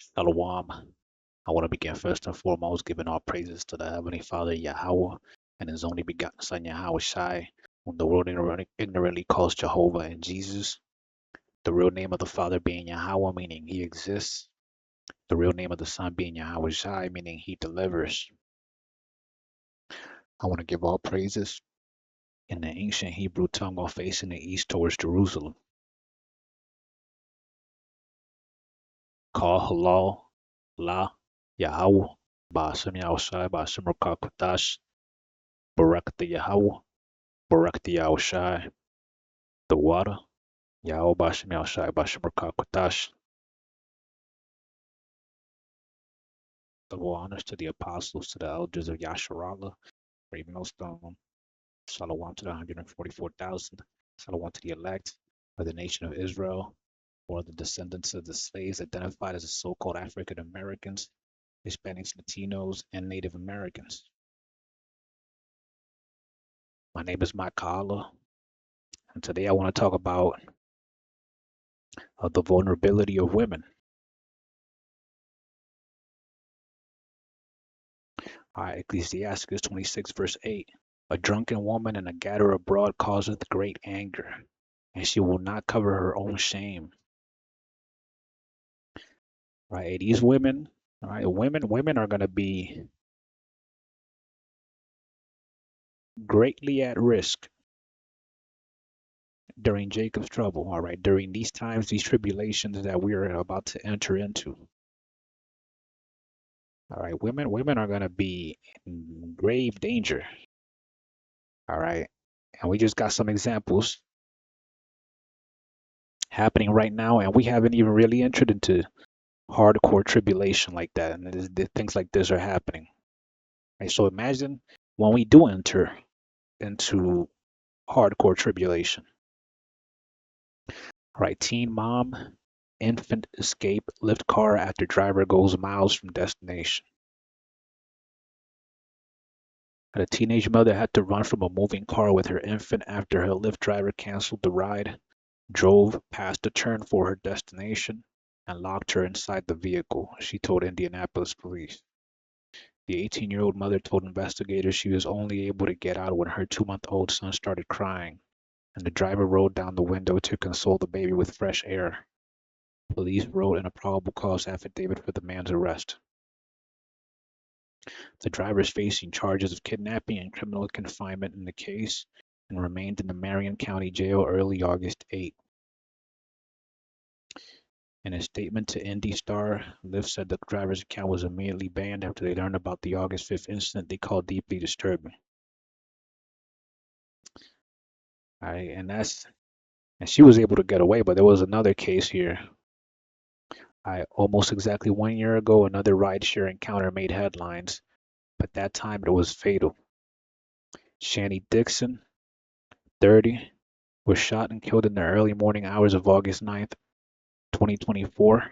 Shalom. I want to begin first and foremost giving all praises to the Heavenly Father Yahweh and His only begotten Son Yahweh Shai, whom the world ignorantly calls Jehovah and Jesus. The real name of the Father being Yahweh, meaning He exists. The real name of the Son being Yahweh Shai, meaning He delivers. I want to give all praises in the ancient Hebrew tongue while facing the east towards Jerusalem. Call halal, la, Yahweh, Ba'ashem Yahweh Shai, Ba'ashem Rokah Kodash, Barak the Yahweh. Barak the Yahweh Shai, the water, Yahweh Bashem Yahweh Shai Bashem Rakah Kodash. Double honors to the apostles, to the elders of Yasharala, Greatmillstone. Shalom to the 144,000. Shalom to the elect of the nation of Israel, or the descendants of the slaves identified as the so-called African Americans, Hispanics, Latinos, and Native Americans. My name is Mike Kahala, and today I want to talk about the vulnerability of women. All right, Ecclesiastes 26, verse 8. A drunken woman and a gatherer abroad causeth great anger, and she will not cover her own shame. Right? These women, all right, women are going to be greatly at risk during Jacob's trouble. All right, during these times, these tribulations that we are about to enter into. All right, women are going to be in grave danger. All right, and we just got some examples happening right now, and we haven't even really entered into hardcore tribulation like that, and things like this are happening. Right? So imagine when we do enter into hardcore tribulation. Right? Teen mom, infant escape, lift car after driver goes miles from destination. And a teenage mother had to run from a moving car with her infant after her Lyft driver canceled the ride, drove past a turn for her destination, and locked her inside the vehicle, she told Indianapolis police. The 18-year-old mother told investigators she was only able to get out when her 2-month-old son started crying, and the driver rolled down the window to console the baby with fresh air. Police wrote in a probable cause affidavit for the man's arrest. The driver is facing charges of kidnapping and criminal confinement in the case and remained in the Marion County Jail early August 8. In a statement to Indy Star, Lyft said the driver's account was immediately banned after they learned about the August 5th incident they called deeply disturbing. And she was able to get away, but there was another case here. Almost exactly 1 year ago, another rideshare encounter made headlines, but that time it was fatal. Shani Dixon, 30, was shot and killed in the early morning hours of August 9th, 2024,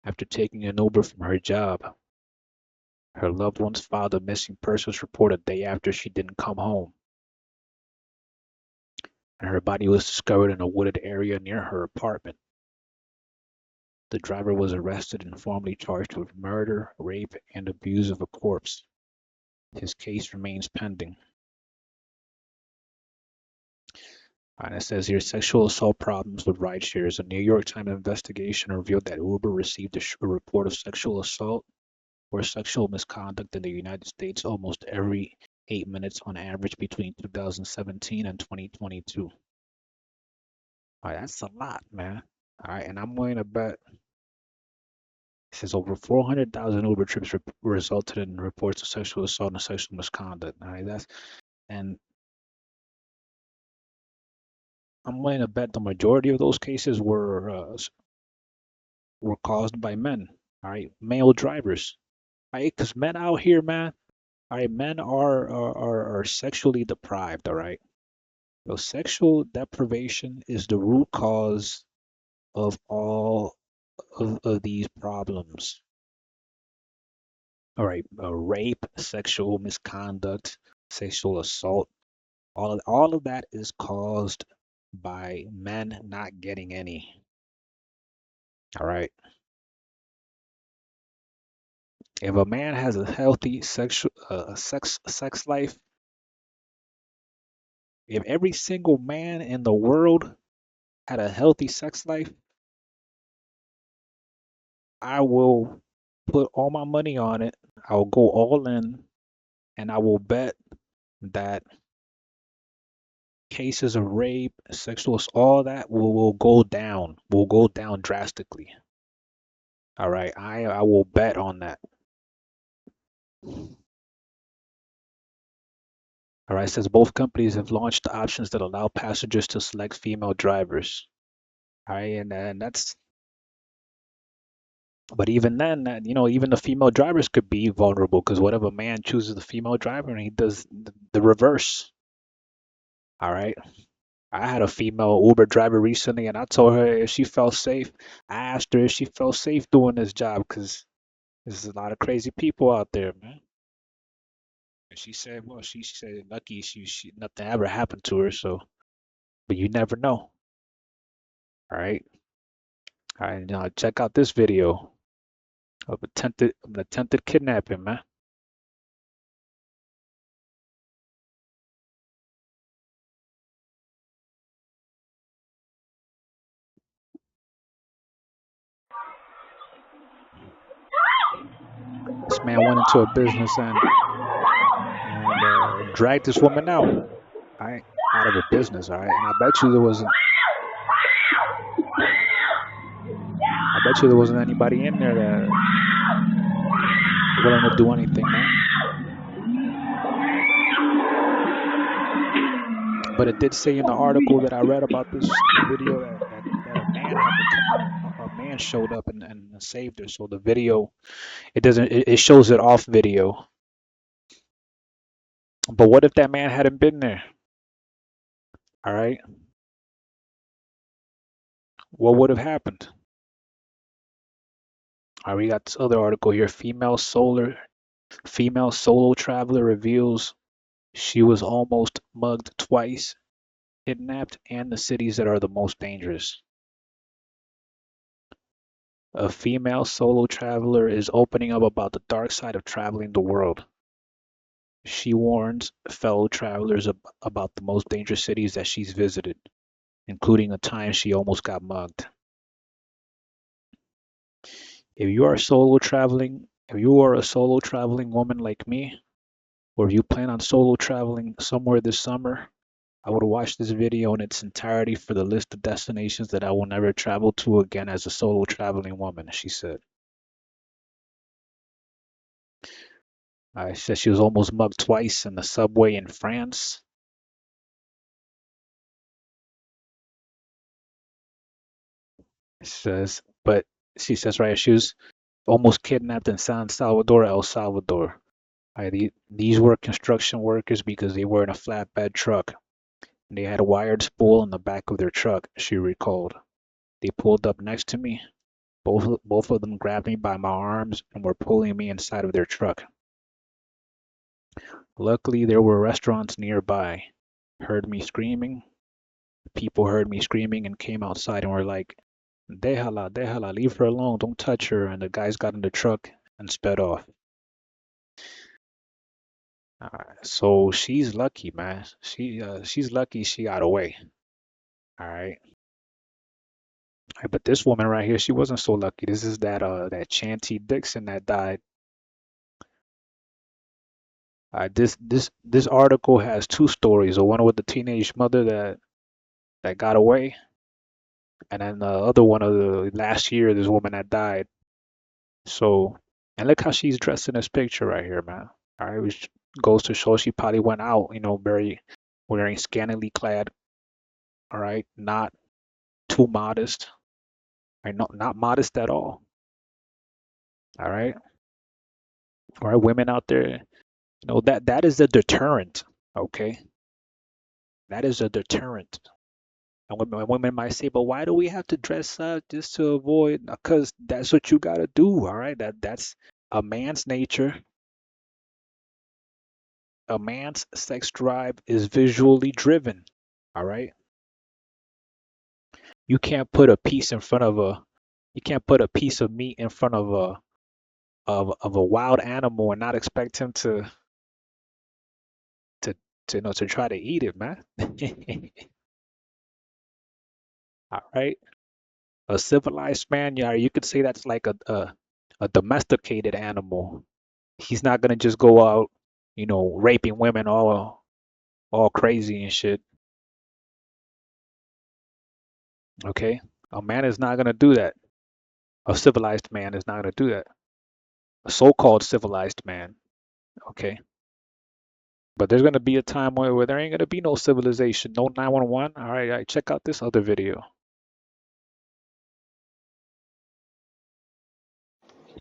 after taking an Uber from her job. Her loved ones filed a missing persons report a day after she didn't come home, and her body was discovered in a wooded area near her apartment. The driver was arrested and formally charged with murder, rape, and abuse of a corpse. His case remains pending. And it says here, sexual assault problems with rideshares. A New York Times investigation revealed that Uber received a report of sexual assault or sexual misconduct in the United States almost every 8 minutes on average between 2017 and 2022. All right, that's a lot, man. All right, and I'm willing to bet it says over 400,000 Uber trips resulted in reports of sexual assault and sexual misconduct. All right, and I'm willing to bet the majority of those cases were caused by men. All right, male drivers. All right, because men out here, man. All right, men are sexually deprived. All right, so sexual deprivation is the root cause of all of these problems. All right, rape, sexual misconduct, sexual assault, all of that is caused by men not getting any. All right. If a man has a healthy sex life, if every single man in the world had a healthy sex life, I will put all my money on it. I'll go all in, and I will bet that cases of rape, sexual assault, all that will go down. Will go down drastically. All right, I will bet on that. All right, it says both companies have launched options that allow passengers to select female drivers. All right, and that's, but even then, even the female drivers could be vulnerable because what if a man chooses the female driver and he does the reverse? All right. I had a female Uber driver recently, and I told her if she felt safe. I asked her if she felt safe doing this job because there's a lot of crazy people out there, man. And she said, well, she said lucky she nothing ever happened to her. So, but you never know. All right. All right. Now check out this video of attempted kidnapping, man. This man went into a business and dragged this woman out. All right, out of a business. All right, and I bet you there wasn't anybody in there that willing to do anything, man. But it did say in the article that I read about this video that a man had to come out. A man showed up and saved her. So the video, it doesn't. It shows it off video. But what if that man hadn't been there? All right, what would have happened? All right, we got this other article here. Female solo traveler reveals she was almost mugged twice, kidnapped, and the cities that are the most dangerous. A female solo traveler is opening up about the dark side of traveling the world. She warns fellow travelers about the most dangerous cities that she's visited, including a time she almost got mugged. If you are a solo traveling woman like me, or if you plan on solo traveling somewhere this summer, I would watch this video in its entirety for the list of destinations that I will never travel to again as a solo traveling woman, she said. I said she was almost mugged twice in the subway in France. But she says right, she was almost kidnapped in San Salvador, El Salvador. These were construction workers because they were in a flatbed truck. And they had a wired spool in the back of their truck, she recalled. They pulled up next to me. Both of them grabbed me by my arms and were pulling me inside of their truck. Luckily, there were restaurants nearby. Heard me screaming. People heard me screaming and came outside and were like, Déjala, déjala, leave her alone, don't touch her. And the guys got in the truck and sped off. So she's lucky, man. She's lucky she got away. All right. But this woman right here, she wasn't so lucky. This is that Chanty Dixon that died. This article has two stories. The one with the teenage mother that got away, and then the other one of the last year, this woman that died. So, and look how she's dressed in this picture right here, man. All right, which goes to show she probably went out, very wearing scantily clad. All right, not too modest. Right, not modest at all. All right, all right, women out there, that is a deterrent. Okay, that is a deterrent. And women might say, but why do we have to dress up just to avoid? Because that's what you gotta do. All right, that's a man's nature. A man's sex drive is visually driven. All right. You can't put a piece in front of a you can't put a piece of meat in front of of a wild animal and not expect him to to try to eat it, man. All right. A civilized man, yeah, you could say that's like a domesticated animal. He's not gonna just go out, raping women all crazy and shit. Okay? A man is not gonna do that. A civilized man is not gonna do that. A so-called civilized man. Okay? But there's gonna be a time where there ain't gonna be no civilization, no 911. All right, check out this other video.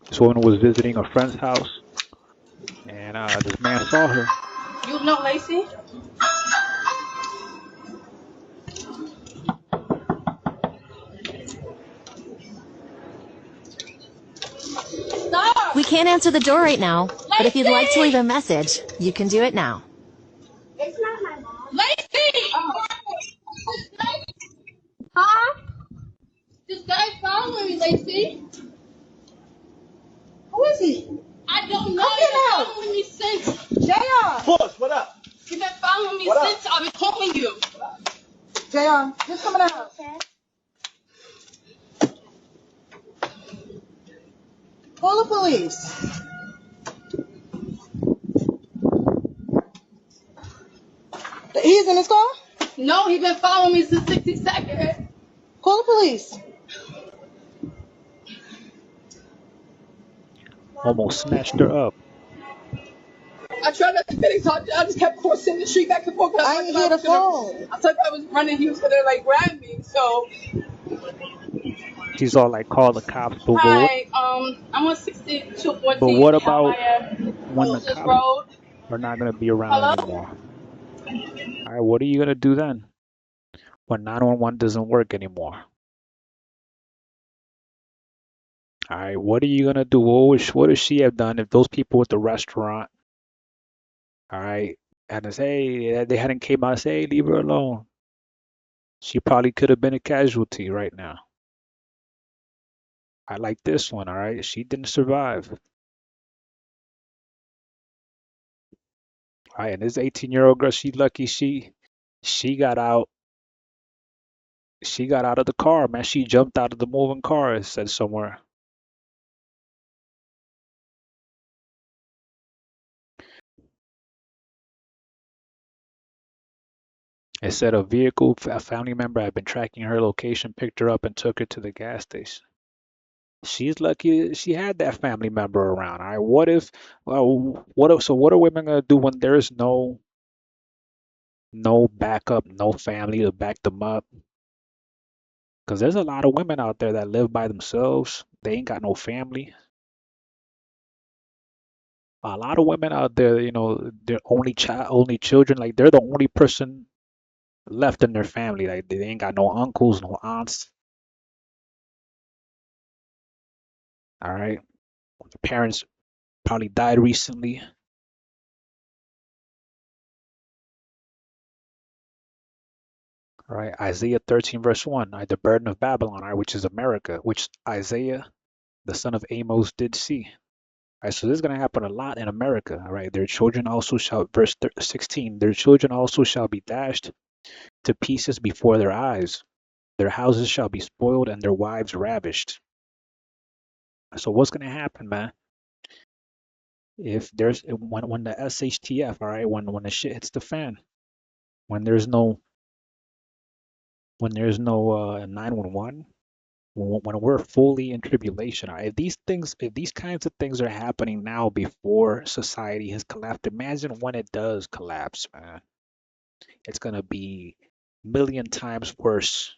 This woman was visiting a friend's house, and this man saw her. You know Lacey? Stop! We can't answer the door right now, but if you'd like to leave a message, you can do it now. It's not my mom. Lacey! Huh? This guy's following me, Lacey. Who is he? I don't know. He's been following me since. JR! Push, what up? He's been following me What since I've been calling you. JR, just coming out. Okay. Call the police. He's in his car? No, he's been following me since 60 seconds. Call the police. Almost snatched her up. I tried not to finish, so I just kept crossing the street back and forth. I didn't hear the phone. I thought I was running, he was gonna like grab me, so. She's all like, call the cops. Hi, I'm on 6214. But what about when the Moses cops Road. are not going to be around Hello? anymore? All right, what are you going to do then when 911 doesn't work anymore? All right, what are you going to do? What would she have done if those people at the restaurant, all right, and hey, they hadn't came out and say, hey, leave her alone. She probably could have been a casualty right now. I like this one, all right? She didn't survive. All right, and this 18-year-old girl, she lucky she got out. She got out of the car, man. She jumped out of the moving car, it said somewhere. It said a family member had been tracking her location, picked her up, and took her to the gas station. She's lucky she had that family member around. All right, so what are women gonna do when there's no backup, no family to back them up? Because there's a lot of women out there that live by themselves. They ain't got no family. A lot of women out there, they're only children. Like they're the only person left in their family. Like they ain't got no uncles, no aunts. All right. The parents probably died recently. All right. Isaiah 13, verse 1. All right, the burden of Babylon, all right, which is America, which Isaiah, the son of Amos, did see. All right, so this is going to happen a lot in America. All right. Their children also shall, verse 16, their children also shall be dashed to pieces before their eyes. Their houses shall be spoiled and their wives ravished. So what's going to happen, man? If there's when the SHTF, all right, when the shit hits the fan, when there's no 911, when we're fully in tribulation, all right, if these kinds of things are happening now before society has collapsed, imagine when it does collapse, man. It's gonna be a million times worse.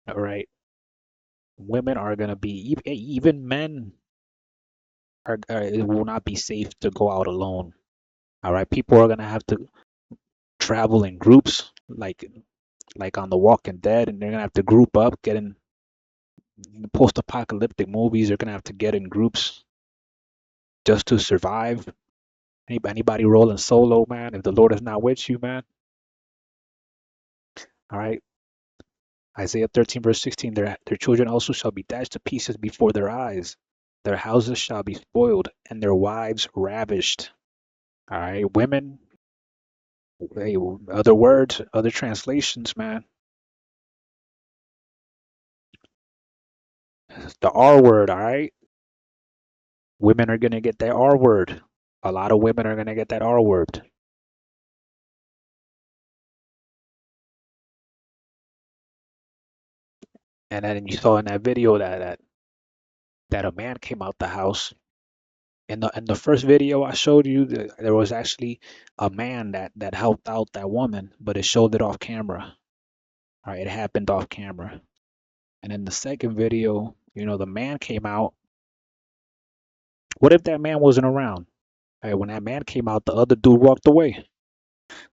All right, women are gonna be even men it will not be safe to go out alone. All right, people are gonna have to travel in groups, like on The Walking Dead, and they're gonna have to group up, get in post-apocalyptic movies. They're gonna have to get in groups just to survive. Anybody rolling solo, man? If the Lord is not with you, man. All right. Isaiah 13, verse 16, their children also shall be dashed to pieces before their eyes. Their houses shall be spoiled, and their wives ravished. All right, women, hey, other words, other translations, man. The R word, all right? Women are going to get that R word. A lot of women are going to get that R word. And then you saw in that video that a man came out the house. In the first video I showed you, there was actually a man that helped out that woman, but it showed it off camera. All right, it happened off camera. And in the second video, the man came out. What if that man wasn't around? All right, when that man came out, the other dude walked away.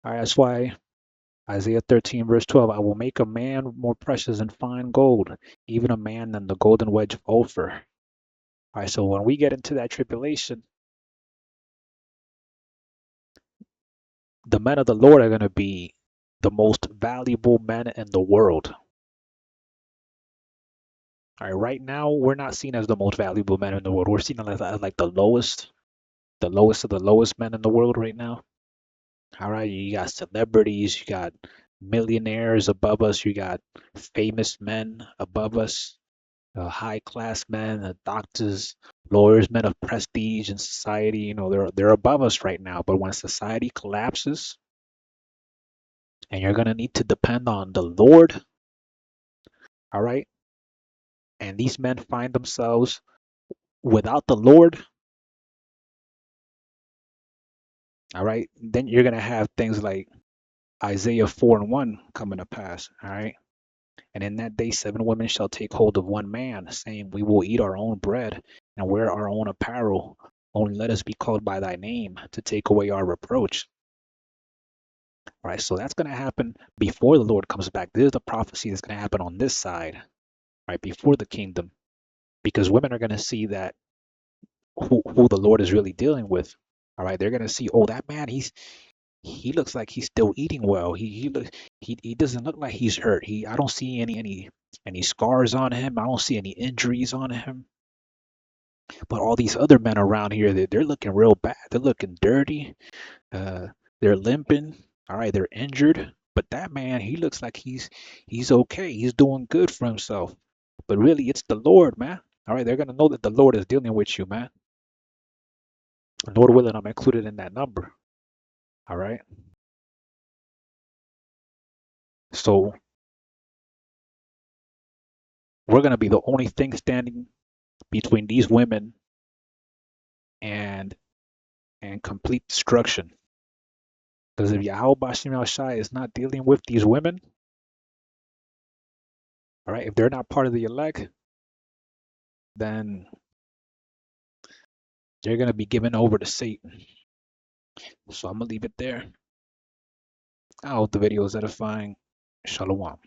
All right, that's why Isaiah 13, verse 12, I will make a man more precious than fine gold, even a man than the golden wedge of Ophir. All right, so when we get into that tribulation, the men of the Lord are going to be the most valuable men in the world. All right, right now we're not seen as the most valuable men in the world. We're seen as like the lowest of the lowest men in the world right now. All right, you got celebrities, you got millionaires above us, you got famous men above us, high class men, doctors, lawyers, men of prestige in society. They're above us right now. But when society collapses, and you're gonna need to depend on the Lord, all right, and these men find themselves without the Lord, all right, then you're gonna have things like Isaiah 4:1 coming to pass, all right. And in that day, 7 women shall take hold of one man, saying, we will eat our own bread and wear our own apparel. Only let us be called by thy name to take away our reproach. All right, so that's going to happen before the Lord comes back. This is the prophecy that's going to happen on this side, right, before the kingdom, because women are going to see that who the Lord is really dealing with. All right, they're going to see, oh, that man, he looks like he's still eating well. He doesn't look like he's hurt. I don't see any scars on him. I don't see any injuries on him. But all these other men around here, they're looking real bad. They're looking dirty. Uh, they're limping. All right, they're injured. But that man, he looks like he's okay. He's doing good for himself. But really, it's the Lord, man. All right, they're gonna know that the Lord is dealing with you, man. Lord willing, I'm included in that number. All right. So we're gonna be the only thing standing between these women and complete destruction. Because if Yahweh Bashim Shai is not dealing with these women, all right, if they're not part of the elect, then they're going to be given over to Satan. So I'm going to leave it there. I hope the video is edifying. Shalom.